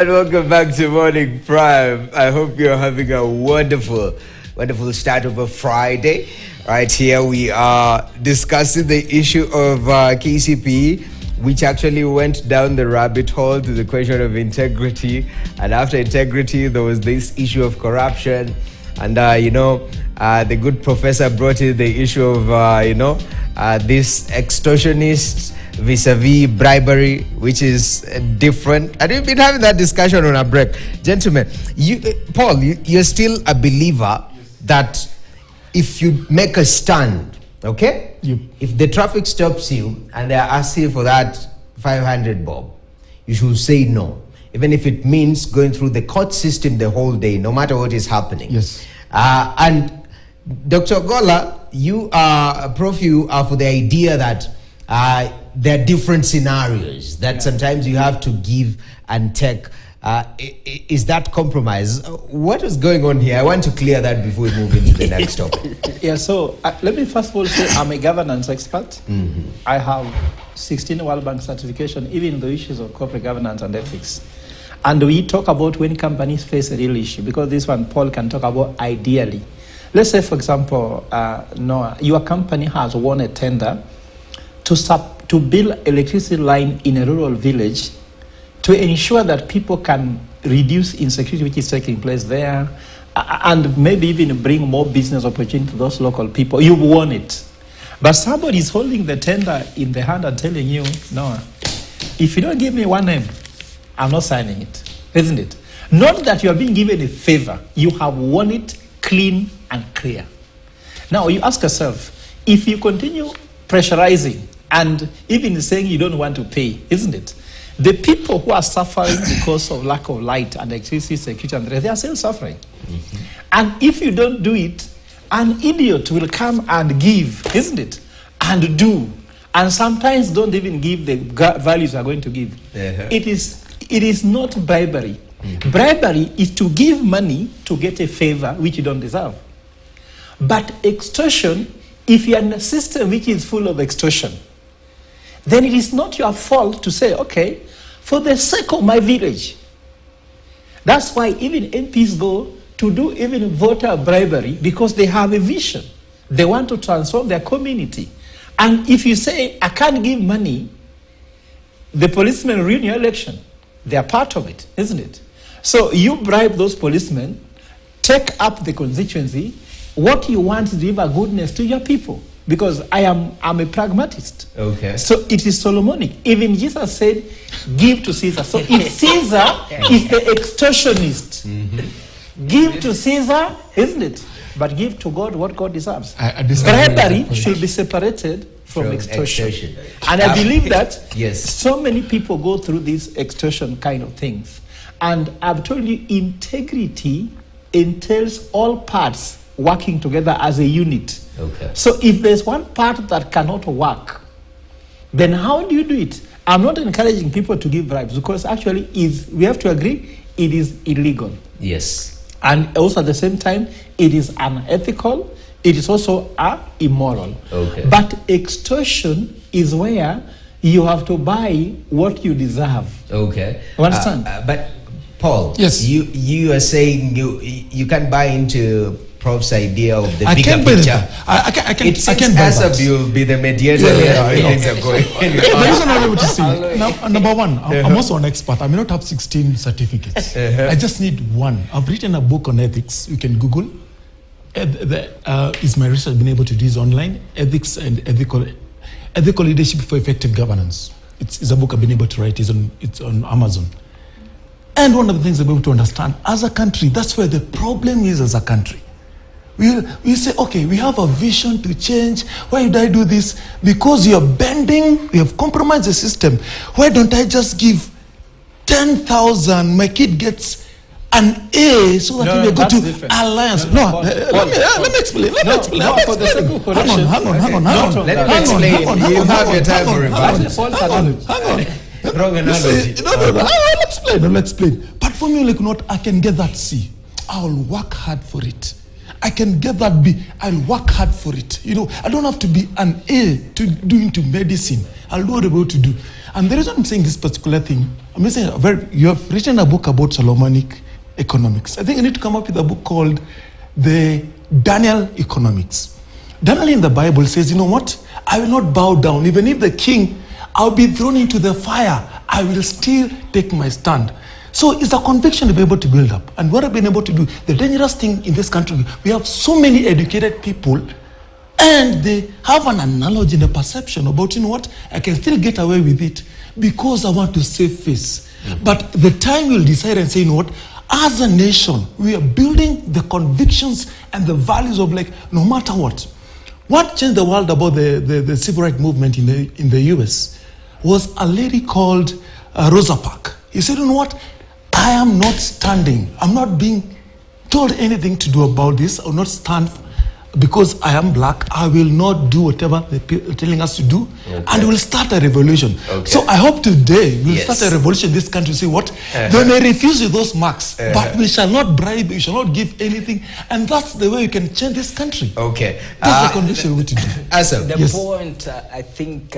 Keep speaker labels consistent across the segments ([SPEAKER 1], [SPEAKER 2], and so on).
[SPEAKER 1] And welcome back to Morning Prime. I hope you're having a wonderful start of a Friday. Right here we are discussing the issue of KCP, which actually went down the rabbit hole to the question of integrity. And after integrity, there was this issue of corruption. And, the good professor brought in the issue of, this extortionists vis-a-vis bribery, which is different. And we've been having that discussion on a break. Gentlemen, Paul, you're still a believer that if you make a stand, okay? If the traffic stops you and they're asking for that 500 bob, you should say no. Even if it means going through the court system the whole day, no matter what is happening.
[SPEAKER 2] Yes.
[SPEAKER 1] And Dr. Gola, you are for the idea that there are different scenarios that sometimes you have to give and take. Is that compromise? What is going on here? I want to clear that before we move into the next topic.
[SPEAKER 3] Yeah, so let me first of all say I'm a governance expert.
[SPEAKER 1] Mm-hmm.
[SPEAKER 3] I have 16 World Bank certification, even in the issues of corporate governance and ethics. And we talk about when companies face a real issue, because this one Paul can talk about ideally. Let's say, for example, Noah, your company has won a tender to build electricity line in a rural village to ensure that people can reduce insecurity which is taking place there and maybe even bring more business opportunity to those local people. You've won it. But somebody is holding the tender in the hand and telling you, Noah, if you don't give me one name, I'm not signing it, isn't it? Not that you are being given a favor. You have won it clean and clear. Now, you ask yourself, if you continue pressurizing and even saying you don't want to pay, isn't it? The people who are suffering because of lack of light and electricity, security, and the rest, they are still suffering. Mm-hmm. And if you don't do it, an idiot will come and give, isn't it? And do. And sometimes don't even give the values you are going to give.
[SPEAKER 1] Uh-huh.
[SPEAKER 3] It is not bribery. Mm-hmm. Bribery is to give money to get a favor which you don't deserve. But extortion, if you are in a system which is full of extortion, then it is not your fault to say, okay, for the sake of my village. That's why even MPs go to do even voter bribery, because they have a vision. They want to transform their community. And if you say, I can't give money, the policemen ruin your election. They are part of it, isn't it? So you bribe those policemen, take up the constituency. What you want is to give a goodness to your people. Because I'm a pragmatist.
[SPEAKER 1] Okay.
[SPEAKER 3] So it is Solomonic. Even Jesus said, give to Caesar. So if Caesar is the extortionist, mm-hmm. Give to Caesar, isn't it? But give to God what God deserves. Bribery should be separated from extortion. And I believe that so many people go through these extortion kind of things. And I've told you, integrity entails all parts working together as a unit.
[SPEAKER 1] Okay.
[SPEAKER 3] So if there's one part that cannot work, then how do you do it? I'm not encouraging people to give bribes, because actually we have to agree it is illegal.
[SPEAKER 1] Yes.
[SPEAKER 3] And also at the same time, it is unethical. It is also immoral.
[SPEAKER 1] Okay.
[SPEAKER 3] But extortion is where you have to buy what you deserve.
[SPEAKER 1] Okay.
[SPEAKER 3] You understand?
[SPEAKER 1] But Paul,
[SPEAKER 2] yes,
[SPEAKER 1] you are saying you can't buy into Prof's idea of the bigger picture.
[SPEAKER 2] I can't
[SPEAKER 1] as if you'll be the mediator how things are going.
[SPEAKER 2] There is another way to see it. Now, number one, I'm also an expert. I may not have 16 certificates. I just need one. I've written a book on ethics. You can Google. Is my research been able to do this online? Ethics and ethical leadership for effective governance. It's a book I've been able to write. It's on Amazon. And one of the things I'm able to understand, as a country, that's where the problem is as a country. We say, okay, we have a vision to change. Why did I do this? Because you're bending, we have compromised the system. Why don't I just give 10,000, my kid gets an A, so that we go to different. Alliance. Let me explain. Let me explain. Hang on.
[SPEAKER 1] Let me explain. You have your time for it.
[SPEAKER 2] Hang on. Wrong analogy. No, I'll explain. But for me, I can get that C. I'll work hard for it. I can get that B. I'll work hard for it. You know, I don't have to be an A to do into medicine. I'll do what I'm able to do. And the reason I'm saying this particular thing, I'm saying you have written a book about Solomonic economics. I think you need to come up with a book called the Daniel Economics. Daniel in the Bible says, you know what? I will not bow down. Even if the king, I'll be thrown into the fire, I will still take my stand. So it's a conviction to be able to build up. And what I've been able to do, the dangerous thing in this country, we have so many educated people and they have an analogy and a perception about, you know what, I can still get away with it because I want to save face. But the time we'll decide and say, you know what, as a nation, we are building the convictions and the values of like, no matter what. What changed the world about the civil rights movement in the US was a lady called Rosa Parks. He said, you know what, I am not standing. I'm not being told anything to do about this. I will not stand because I am black. I will not do whatever they're telling us to do. Okay. And we'll start a revolution. Okay. So I hope today we'll start a revolution in this country. Say what? They may refuse with those marks, but we shall not bribe, we shall not give anything. And that's the way we can change this country.
[SPEAKER 1] Okay.
[SPEAKER 2] That's the condition we to do.
[SPEAKER 4] The point I think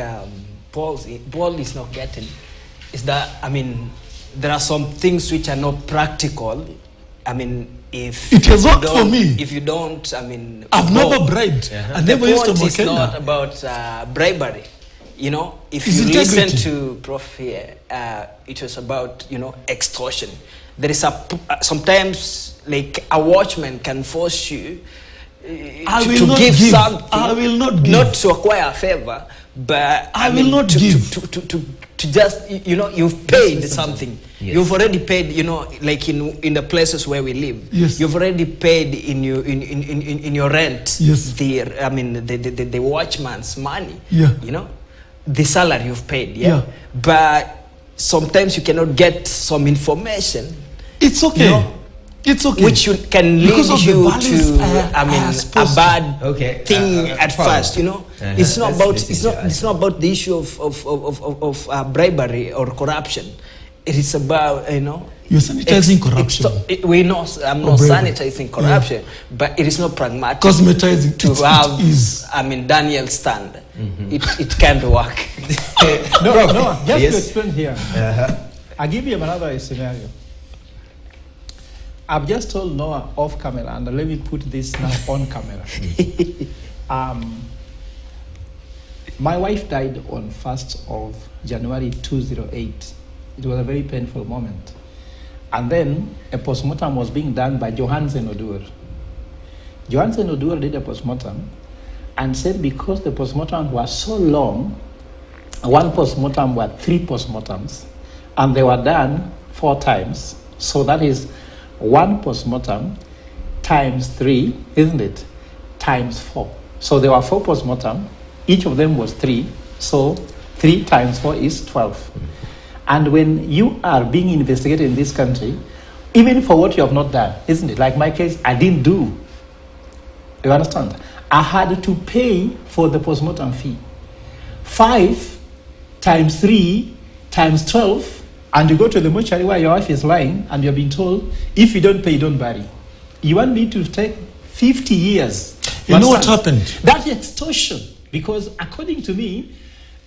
[SPEAKER 4] Paul is not getting is that, I mean, there are some things which are not practical. I mean, if
[SPEAKER 2] it has worked for me.
[SPEAKER 4] If you don't, I mean,
[SPEAKER 2] I've never bribed. I never used to.
[SPEAKER 4] The point is not about bribery. You know, if you listen to Prof here, it was about, you know, extortion. There is sometimes like a watchman can force you to give something. I will not give. Not to acquire a favor, but
[SPEAKER 2] I will not give.
[SPEAKER 4] To just, you know, you've paid something. Yes. You've already paid, you know, like in the places where we live.
[SPEAKER 2] Yes.
[SPEAKER 4] You've already paid in your rent.
[SPEAKER 2] Yes.
[SPEAKER 4] The watchman's money.
[SPEAKER 2] Yeah.
[SPEAKER 4] You know, the salary you've paid. Yeah. But sometimes you cannot get some information.
[SPEAKER 2] It's okay.
[SPEAKER 4] You know,
[SPEAKER 2] it's okay.
[SPEAKER 4] Which can lead you to, a bad thing at first. You know, it's not about the issue of bribery or corruption. It is about, you know,
[SPEAKER 2] you're sanitizing corruption.
[SPEAKER 4] We know I'm not sanitizing corruption, but it is not pragmatic.
[SPEAKER 2] Cosmetizing
[SPEAKER 4] to have. I mean, Daniel's stand. It can't work.
[SPEAKER 3] No. Just to explain here, I'll give you another scenario. I've just told Noah off camera, and let me put this now on camera. My wife died on 1st of January 2008. It was a very painful moment. And then a postmortem was being done by Johansen Odur. Johansen Odur did a postmortem and said because the postmortem was so long, one postmortem were 3 postmortems, and they were done 4 times. So that is 1 postmortem times 3, isn't it? Times 4. So there were 4 postmortem. Each of them was 3. So 3 times 4 is 12. And when you are being investigated in this country, even for what you have not done, isn't it? Like my case, I didn't do. You understand? I had to pay for the postmortem fee. 5 times 3 times 12, and you go to the mortuary where your wife is lying, and you're being told, if you don't pay, don't bury. You want me to take 50 years.
[SPEAKER 2] You know what happened?
[SPEAKER 3] That's extortion. Because according to me,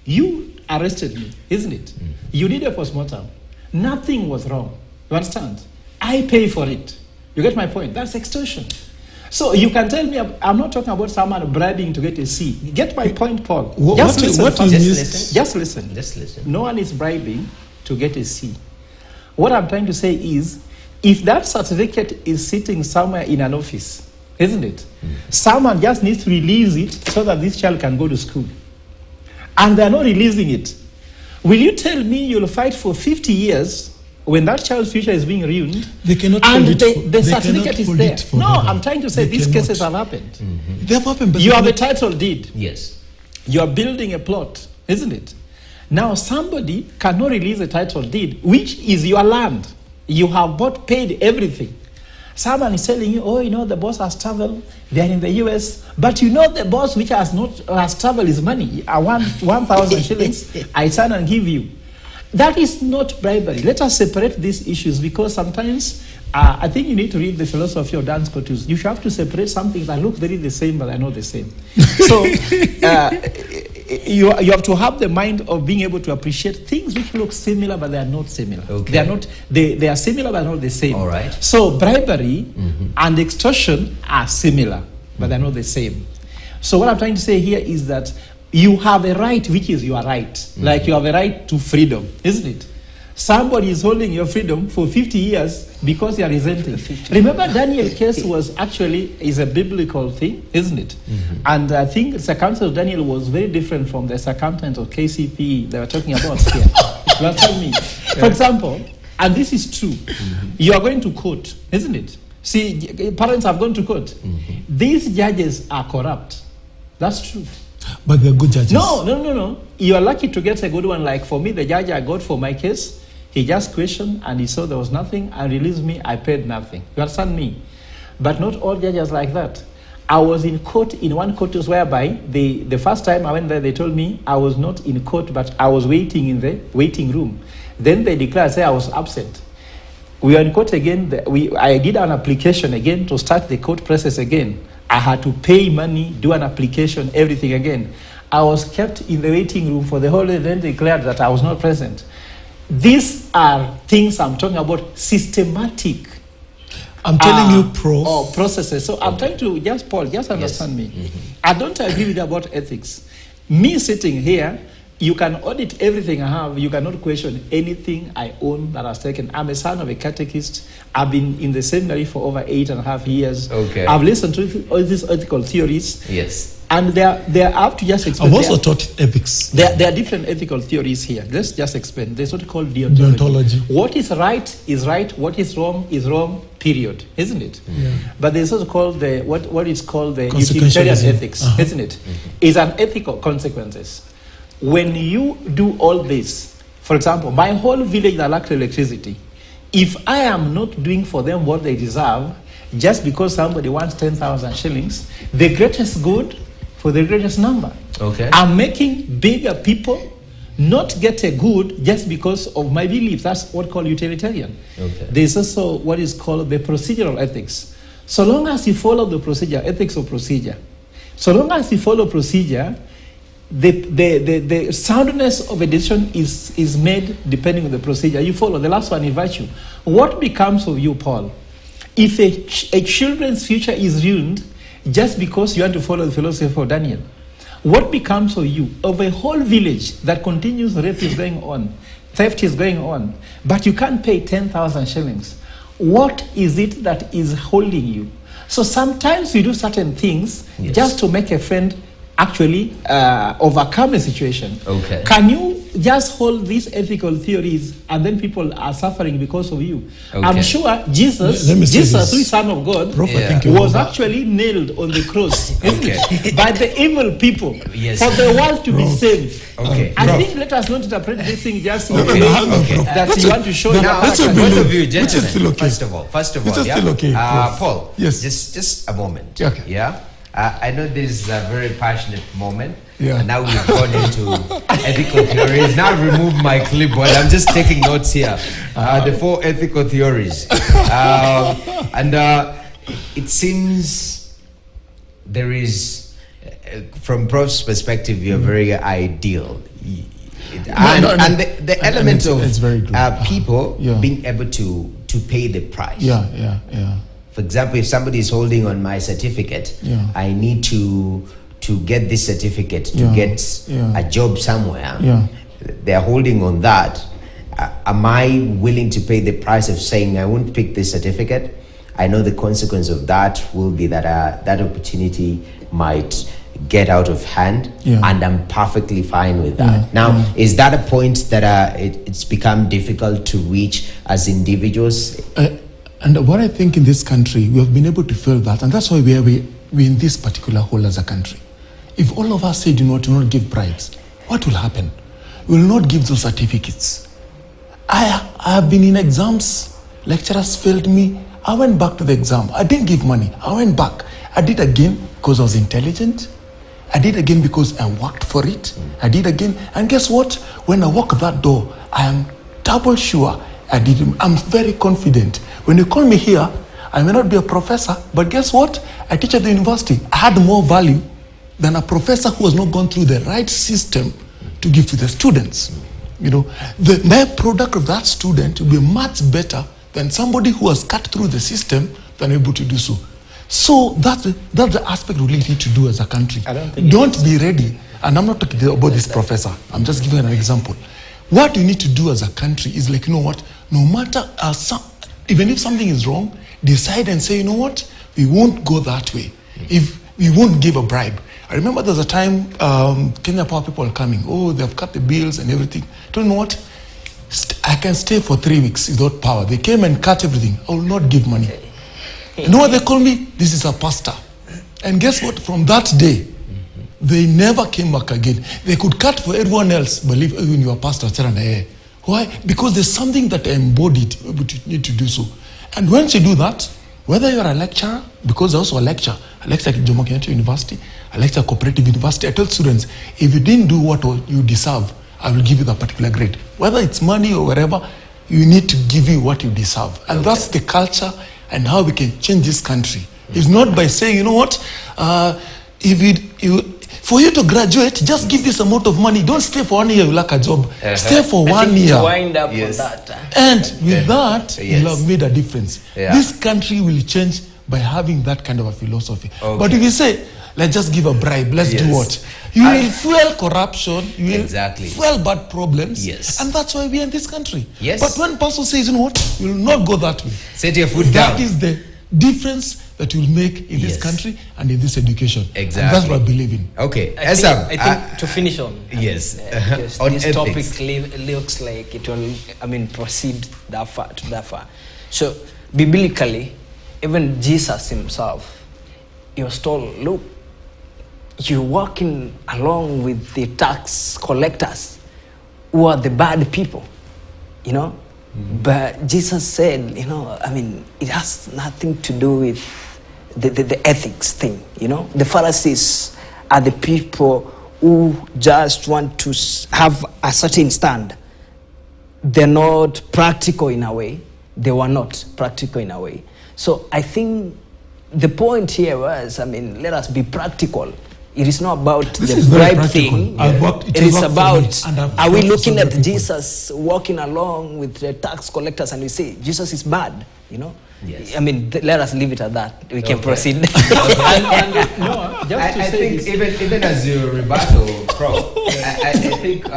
[SPEAKER 3] you arrested me, isn't it? You did a postmortem. Nothing was wrong. You understand? I pay for it. You get my point? That's extortion. So you can tell me, I'm not talking about someone bribing to get a C. Get my point, Paul. Just listen. No one is bribing to get a C. What I'm trying to say is, if that certificate is sitting somewhere in an office, isn't it? Someone just needs to release it so that this child can go to school. And they're not releasing it. Will you tell me you'll fight for 50 years when that child's future is being ruined?
[SPEAKER 2] They cannot
[SPEAKER 3] and the certificate is there. No, I'm trying to say these cases have happened.
[SPEAKER 2] They have happened. But
[SPEAKER 3] you have a title deed.
[SPEAKER 4] Yes.
[SPEAKER 3] You are building a plot, isn't it? Now somebody cannot release a title deed, which is your land. You have both paid everything. Someone is telling you, oh, you know, the boss has traveled, they're in the US, but you know the boss which has traveled is money. I want 1,000 shillings, I sign and give you. That is not bribery. Let us separate these issues, because sometimes I think you need to read the philosophy of Dan Scotus. You have to separate something that look very the same but are not the same. So you have to have the mind of being able to appreciate things which look similar but they are not similar.
[SPEAKER 1] Okay.
[SPEAKER 3] They are not. They are similar but not the same.
[SPEAKER 1] All right.
[SPEAKER 3] So bribery and extortion are similar but they're not the same. So what I'm trying to say here is that you have a right which is your right. Like you have a right to freedom, isn't it? Somebody is holding your freedom for 50 years because you are resenting. Remember, Daniel's case was is a biblical thing, isn't it? And I think the circumstance of Daniel was very different from the circumstance of KCP they were talking about here. You understand me? For example, and this is true, you are going to court, isn't it? See, parents have gone to court. These judges are corrupt. That's true.
[SPEAKER 2] But they're good judges.
[SPEAKER 3] No. You are lucky to get a good one. Like for me, the judge I got for my case, he just questioned and he saw there was nothing and released me. I paid nothing. You understand me? But not all judges like that. I was in court in one court whereby the first time I went there, they told me I was not in court, but I was waiting in the waiting room. Then they declared, say I was absent. We were in court again. I did an application again to start the court process again. I had to pay money, do an application, everything again. I was kept in the waiting room for the whole day, then declared that I was not present. These are things I'm talking about, systematic.
[SPEAKER 2] I'm telling you, Prof.
[SPEAKER 3] Or processes. So I'm trying to, Paul, understand me. I don't agree with you about ethics. Me sitting here, you can audit everything I have. You cannot question anything I own that has taken. I'm a son of a catechist. I've been in the seminary for over 8.5 years.
[SPEAKER 1] Okay.
[SPEAKER 3] I've listened to all these ethical theories.
[SPEAKER 1] Yes.
[SPEAKER 3] And they are up to just explain.
[SPEAKER 2] I've also taught ethics.
[SPEAKER 3] There are different ethical theories here. Let's just explain. There's what called deontology. What is right. What is wrong, period. Isn't it?
[SPEAKER 2] Yeah.
[SPEAKER 3] But there's also called what is called the utilitarian ethics. Isn't it? Is an ethical consequences. When you do all this, for example, my whole village that lacks electricity, if I am not doing for them what they deserve, just because somebody wants 10,000 shillings, the greatest good for the greatest number.
[SPEAKER 1] Okay.
[SPEAKER 3] I'm making bigger people not get a good just because of my belief. That's what called utilitarian. Okay. There's also what is called the procedural ethics. So long as you follow the procedure, ethics of procedure, so long as you follow procedure, the soundness of a decision is made depending on the procedure you follow. The last one is virtue. What becomes of you, Paul, if a children's future is ruined just because you want to follow the philosophy of Daniel? What becomes of you, of a whole village that continues rape is going on, theft is going on, but you can't pay 10,000 shillings? What is it that is holding you? So sometimes you do certain things just to make a friend actually overcome a situation.
[SPEAKER 1] Okay.
[SPEAKER 3] Can you just hold these ethical theories and then people are suffering because of you?
[SPEAKER 1] Okay.
[SPEAKER 3] I'm sure Jesus, who is Son of God, was actually nailed on the cross by the evil people for the world to be saved.
[SPEAKER 1] Okay.
[SPEAKER 3] I think let us not interpret this thing just in the way that you want to show.
[SPEAKER 1] Now,
[SPEAKER 2] Let's
[SPEAKER 1] both of you, gentlemen,
[SPEAKER 2] still okay.
[SPEAKER 1] first of all,
[SPEAKER 2] It's still okay,
[SPEAKER 1] Paul,
[SPEAKER 2] yes.
[SPEAKER 1] just a moment.
[SPEAKER 2] Okay.
[SPEAKER 1] Yeah. I know this is a very passionate moment.
[SPEAKER 2] Yeah.
[SPEAKER 1] And now we've gone into ethical theories. Now I've removed my clipboard. I'm just taking notes here. The 4 ethical theories. It seems there is, from Prof's perspective, you're very ideal. And the element of people being able to pay the price.
[SPEAKER 2] Yeah.
[SPEAKER 1] For example, if somebody is holding on my certificate, I need to get this certificate to get a job somewhere. They're holding on that. Am I willing to pay the price of saying I won't pick this certificate? I know the consequence of that will be that that opportunity might get out of hand, and I'm perfectly fine with that. Now, is that a point that it's become difficult to reach as individuals?
[SPEAKER 2] And what I think in this country, we have been able to feel that, and that's why we're in this particular hole as a country. If all of us say do not give bribes, what will happen? We will not give those certificates. I have been in exams, lecturers failed me. I went back to the exam. I didn't give money. I went back. I did again because I was intelligent. I did again because I worked for it. I did again. And guess what? When I walk that door, I am double sure I did. I'm very confident. When you call me here, I may not be a professor, but guess what? I teach at the university. I had more value than a professor who has not gone through the right system to give to the students. You know, the net product of that student will be much better than somebody who has cut through the system than able to do so. So that's the aspect we really need to do as a country. Don't be ready. And I'm not talking about this professor. I'm just giving an example. What we need to do as a country is like, you know what? No matter, even if something is wrong, decide and say, you know what? We won't go that way. If we won't give a bribe. I remember there's a time Kenya Power people are coming. Oh, they've cut the bills and everything. Don't know what? I can stay for 3 weeks without power. They came and cut everything. I will not give money. You know what they call me? This is a pastor. And guess what? From that day, they never came back again. They could cut for everyone else, believe even your pastor. Why? Because there's something that I embodied, but you need to do so. And once you do that, whether you're a lecturer, because there's also a lecture at Jomo Kenyatta University, a lecture at Cooperative University, I tell students, if you didn't do what you deserve, I will give you that particular grade. Whether it's money or whatever, you need to give you what you deserve. And that's the culture and how we can change this country. It's not by saying, you know what, for you to graduate, just give this amount of money. Don't stay for 1 year, you lack a job. Stay for 1 year.
[SPEAKER 4] Wind up on that.
[SPEAKER 2] And with that, you'll have made a difference. This country will change by having that kind of a philosophy. But if you say, let's just give a bribe, let's do what? You will fuel corruption, you will fuel bad problems, and that's why we are in this country. But when pastor says, you know what, you will not go that way.
[SPEAKER 1] Set your foot
[SPEAKER 2] down. That is the difference that you will make in this country and in this education. And that's what I believe in.
[SPEAKER 1] Okay,
[SPEAKER 4] I think to finish on this topic looks like it will, proceed that far. So, biblically, even Jesus himself, he was told, look, you're walking along with the tax collectors who are the bad people, you know. But Jesus said, it has nothing to do with the ethics thing, you know. The Pharisees are the people who just want to have a certain stand. They're not practical in a way. They were not practical in a way. So I think the point here was, let us be practical. It is not about the bribe thing. It is about, are we looking at Jesus walking along with the tax collectors and we say, Jesus is bad, you know? Let us leave it at that. We can proceed.
[SPEAKER 1] I think even as you rebuttal, Prof, I think,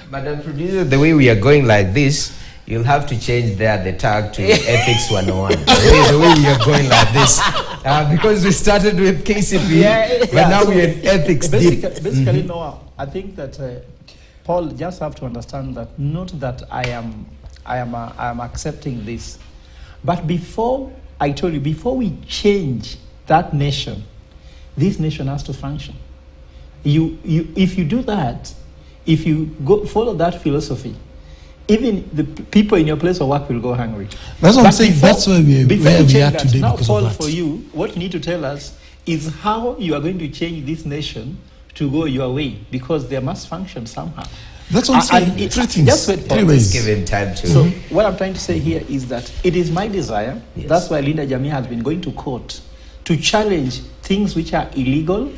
[SPEAKER 1] Madam Producer, the way we are going like this, you'll have to change the tag to Ethics 101. The way we are going like this. Because we started with KCP, but now we're in ethics.
[SPEAKER 3] Basically, Noah, I think that Paul just have to understand that not that I am accepting this, but before we change that nation, this nation has to function. If you do that, if you follow that philosophy, even the people in your place of work will go hungry.
[SPEAKER 2] That's what I'm saying. That's where we are today.
[SPEAKER 3] Now,
[SPEAKER 2] because
[SPEAKER 3] Paul,
[SPEAKER 2] of that.
[SPEAKER 3] for you, what you need to tell us is how you are going to change this nation to go your way, because they must function somehow.
[SPEAKER 2] That's what I'm saying. Three things.
[SPEAKER 3] Just wait,
[SPEAKER 2] Three ways.
[SPEAKER 1] Give him time to.
[SPEAKER 3] So what I'm trying to say here is that it is my desire. That's why Linda Jamii has been going to court to challenge things which are illegal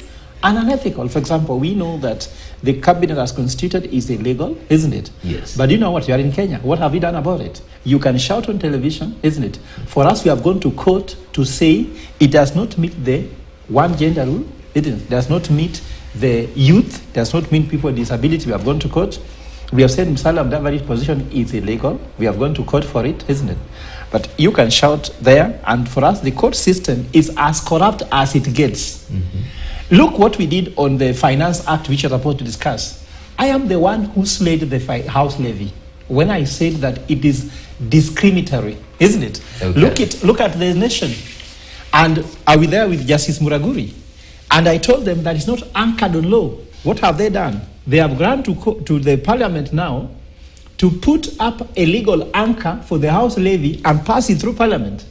[SPEAKER 3] and unethical. For example, we know that the cabinet as constituted is illegal, isn't it?
[SPEAKER 1] Yes.
[SPEAKER 3] But you know what? You are in Kenya. What have you done about it? You can shout on television, isn't it? For us, we have gone to court to say it does not meet the one gender rule. It does not meet the youth, does not mean people with disability. We have gone to court. We have said Musalia Mudavadi's position is illegal. We have gone to court for it, isn't it? But you can shout there, and for us, the court system is as corrupt as it gets. Look what we did on the Finance Act, which you're supposed to discuss. I am the one who slayed the house levy when I said that it is discriminatory, isn't it? Okay. Look at the nation. And are we there with Justice Muraguri? And I told them that it's not anchored on law. What have they done? They have gone to the parliament now to put up a legal anchor for the house levy and pass it through parliament.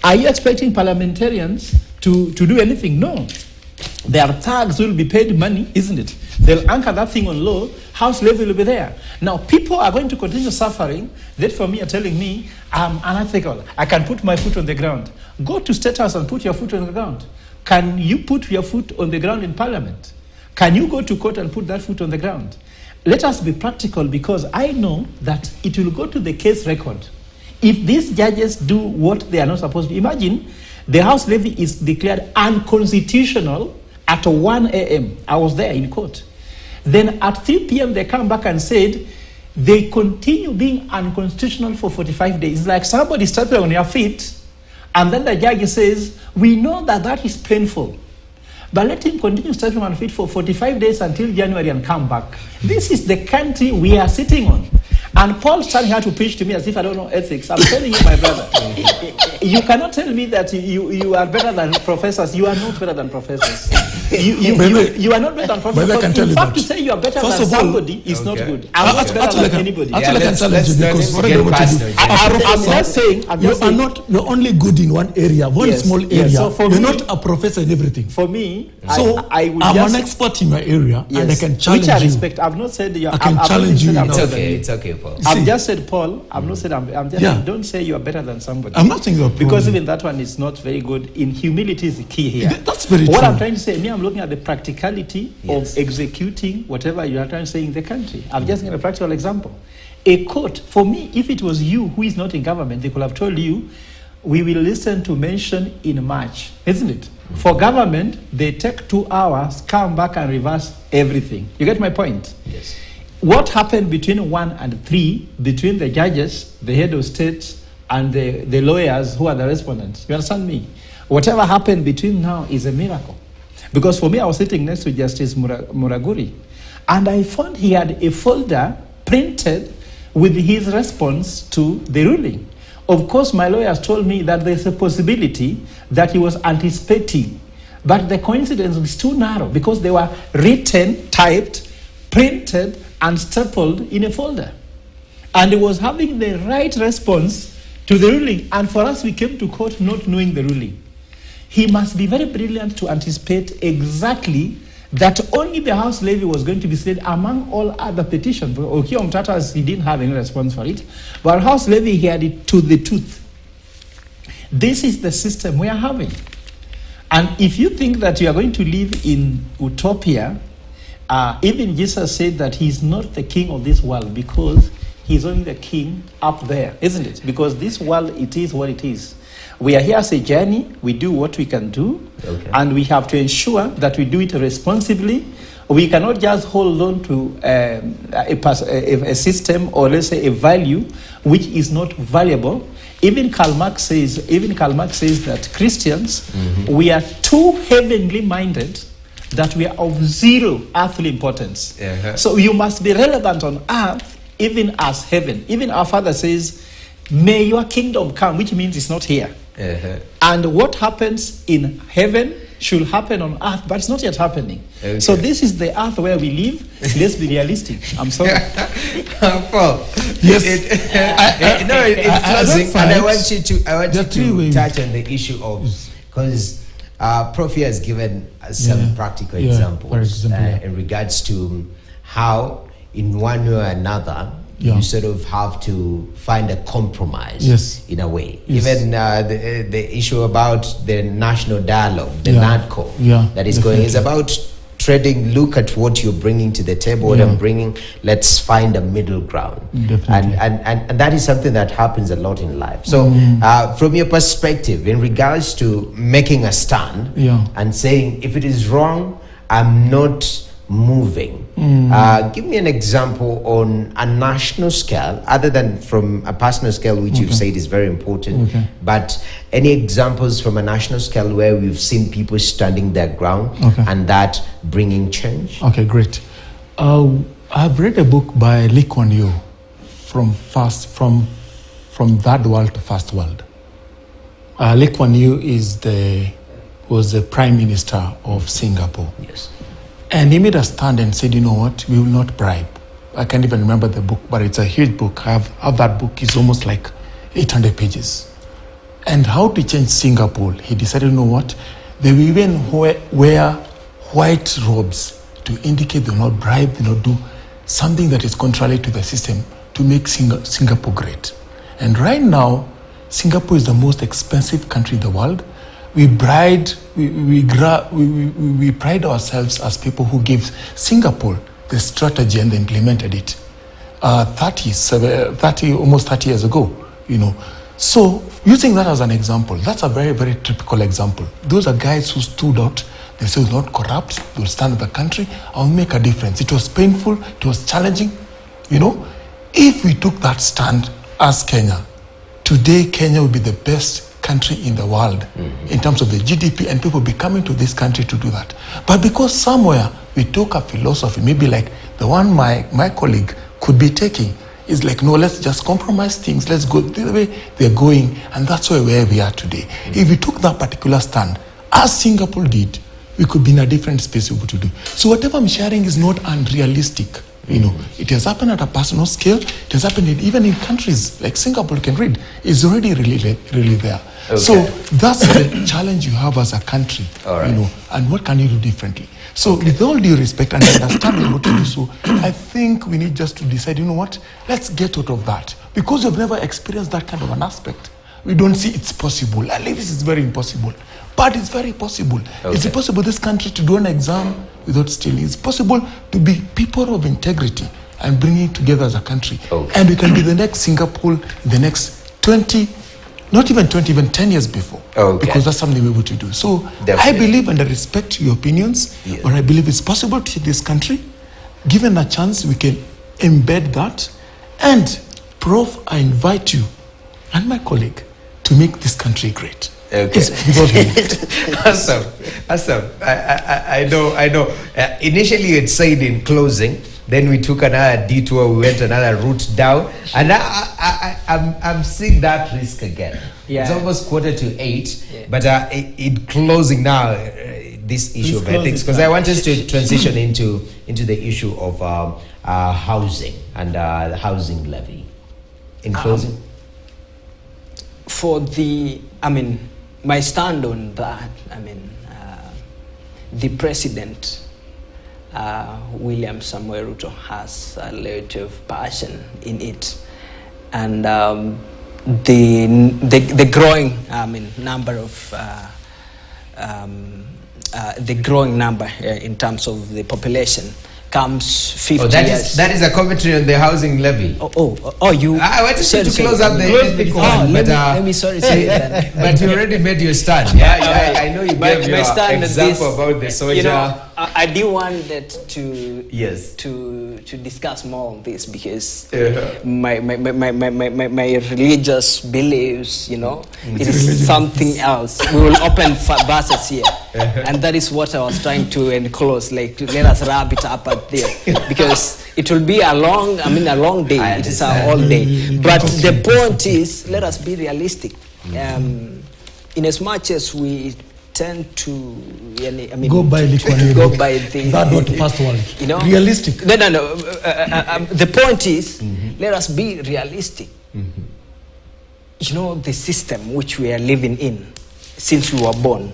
[SPEAKER 3] Are you expecting parliamentarians to do anything? No. Their thugs will be paid money, isn't it? They'll anchor that thing on law. House levy will be there. Now, people are going to continue suffering. That for me are telling me I'm unethical. I can put my foot on the ground. Go to State House and put your foot on the ground. Can you put your foot on the ground in Parliament? Can you go to court and put that foot on the ground? Let us be practical, because I know that it will go to the case record. If these judges do what they are not supposed to, imagine the House levy is declared unconstitutional at 1 a.m. I was there in court. Then at 3 p.m. they come back and said they continue being unconstitutional for 45 days. It's like somebody stepping on your feet, and then the judge says, we know that that is painful, but let him continue stepping on feet for 45 days until January and come back. This is the country we are sitting on. And Paul standing here to preach to me as if I don't know ethics. I'm telling you, my brother, you cannot tell me that you are better than professors. You are not better than professors. You are not better than professors. In fact, to say you are better than somebody is not good. I'm not better than anybody.
[SPEAKER 2] Actually, I can challenge you, because what are you going to do?
[SPEAKER 3] I'm just saying.
[SPEAKER 2] You're only good in one area, one small area.
[SPEAKER 3] So for
[SPEAKER 2] you're
[SPEAKER 3] me,
[SPEAKER 2] not a professor in everything.
[SPEAKER 3] For me,
[SPEAKER 2] so I'm an expert in my area, and I can challenge you.
[SPEAKER 3] Which I respect. I've not said you.
[SPEAKER 2] I can challenge you.
[SPEAKER 1] It's okay, Paul.
[SPEAKER 3] I've just said, Paul, I'm not saying I'm just saying, don't say you are better than somebody.
[SPEAKER 2] I'm not saying you're
[SPEAKER 3] because even that one is not very good. In humility is the key here.
[SPEAKER 2] That's very true.
[SPEAKER 3] What I'm trying to say, I'm looking at the practicality of executing whatever you are trying to say in the country. I'm just giving a practical example. A court, for me, if it was you who is not in government, they could have told you, we will listen to mention in March, isn't it? For government, they take 2 hours, come back and reverse everything. You get my point?
[SPEAKER 1] Yes.
[SPEAKER 3] What happened between 1 and 3, between the judges, the head of state, and the lawyers who are the respondents? You understand me? Whatever happened between now is a miracle. Because for me, I was sitting next to Justice Muraguri, and I found he had a folder printed with his response to the ruling. Of course, my lawyers told me that there's a possibility that he was anticipating, but the coincidence was too narrow because they were written, typed, printed, and stapled in a folder. And he was having the right response to the ruling. And for us, we came to court not knowing the ruling. He must be very brilliant to anticipate exactly that only the house levy was going to be said among all other petitions. Okiya Mtata's, he didn't have any response for it. But house levy, he had it to the tooth. This is the system we are having. And if you think that you are going to live in utopia, even Jesus said that he's not the king of this world because he's only the king up there, isn't it? Because this world, it is what it is. We are here as a journey. We do what we can do, and we have to ensure that we do it responsibly. We cannot just hold on to a system, or let's say a value which is not valuable. Even Karl Marx says that Christians, we are too heavenly minded that we are of zero earthly importance. So you must be relevant on earth, even as heaven. Even our Father says, may your kingdom come, which means it's not here. And what happens in heaven should happen on earth, but it's not yet happening. So this is the earth where we live. Let's be realistic. I'm sorry.
[SPEAKER 1] Paul,
[SPEAKER 2] yes.
[SPEAKER 1] And I want you to touch on the issue of, because Prof has given some practical examples in regards to how, in one way or another, you sort of have to find a compromise in a way. Even the issue about the national dialogue, the NADCO, that is going, is about trading. Look at what you're bringing to the table, what I'm bringing. Let's find a middle ground. And that is something that happens a lot in life. So from your perspective, in regards to making a stand and saying, if it is wrong, I'm not moving. Give me an example on a national scale, other than from a personal scale, which you've said is very important, but any examples from a national scale where we've seen people standing their ground and that bringing change? Okay, great.
[SPEAKER 2] I've read a book by Lee Kuan Yew, from third world to first world. Lee Kuan Yew was the Prime Minister of Singapore. And he made a stand and said, you know what, we will not bribe. I can't even remember the book, but it's a huge book. I have that book. It's almost like 800 pages. And how to change Singapore? He decided, you know what, they will even wear white robes to indicate they will not bribe, they will not do something that is contrary to the system to make Singapore great. And right now, Singapore is the most expensive country in the world. We pride ourselves as people who gave Singapore the strategy and they implemented it almost 30 years ago, you know. So using that as an example, that's a very, very typical example. Those are guys who stood out. They say we're not corrupt, they'll stand with the country, I'll make a difference. It was painful, it was challenging, you know. If we took that stand as Kenya, today Kenya would be the best country in the world in terms of the GDP, and people will be coming to this country to do that. But because somewhere we took a philosophy, maybe like the one my colleague could be taking, is like, no, let's just compromise things, let's go the way they're going, and that's where we are today. If we took that particular stand, as Singapore did, we could be in a different space able to do. So whatever I'm sharing is not unrealistic. You know, it has happened at a personal scale. It has happened even in countries like Singapore. You can read, it's already really there. Okay. So that's the challenge you have as a country. You know, and what can you do differently? So with all due respect and understanding what to do, so I think we need just to decide, you know what, let's get out of that. Because we've never experienced that kind of an aspect. We don't see it's possible. At least it's very impossible. But it's very possible. It's possible this country to do an exam without stealing. It's possible to be people of integrity and bring it together as a country. And we can be the next Singapore in the next 20, not even 20, even 10 years before. Because that's something we're able to do. So definitely. I believe and I respect your opinions, but I believe it's possible to take this country. Given a chance, we can embed that. And Prof, I invite you and my colleague to make this country great.
[SPEAKER 1] Awesome. I know. Initially, you had said in closing, then we took another detour, we went another route down, and I'm seeing that risk again. It's almost 7:45, but in closing now, this issue of ethics, because I want us to transition into the issue of housing and the housing levy. In closing,
[SPEAKER 4] my stand on that, the president, William Samuel Ruto, has a lot of passion in it, and the growing number of in terms of the population comes 50 years.
[SPEAKER 1] That is a commentary on the housing levy.
[SPEAKER 4] You.
[SPEAKER 1] I want to close up the
[SPEAKER 4] let me say that.
[SPEAKER 1] But you already made your stand. I know you gave your example about the soldier.
[SPEAKER 4] You know, I do want that to discuss more on this, because my religious beliefs, you know, it is something else. We will open verses here, and that is what I was trying to enclose. Like, let us wrap it up at there, because it will be a long day. It is a whole day. But the point is, let us be realistic. In as much as we tend to
[SPEAKER 2] go by the
[SPEAKER 4] that
[SPEAKER 2] not first world,
[SPEAKER 4] you know,
[SPEAKER 2] realistic.
[SPEAKER 4] No. The point is, let us be realistic. You know, the system which we are living in since we were born,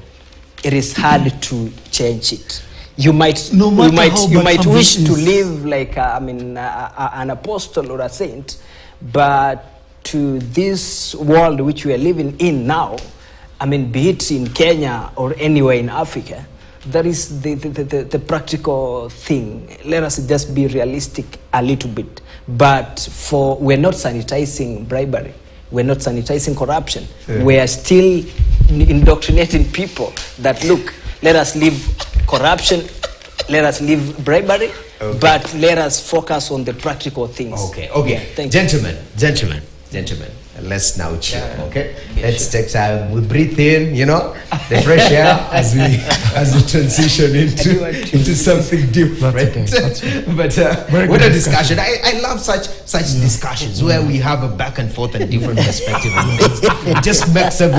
[SPEAKER 4] it is hard to change it. You might wish to live like an apostle or a saint, but to this world which we are living in now, be it in Kenya or anywhere in Africa, that is the practical thing. Let us just be realistic a little bit. But we're not sanitizing bribery. We're not sanitizing corruption. We are still indoctrinating people that, look, let us leave corruption, let us leave bribery, but let us focus on the practical things.
[SPEAKER 1] Thank you. Gentlemen, let's now chill, okay? Let's take time. We breathe in, you know, the fresh air as we transition into something different. But what a discussion! I love such discussions where we have a back and forth and different perspective on things. It just makes everything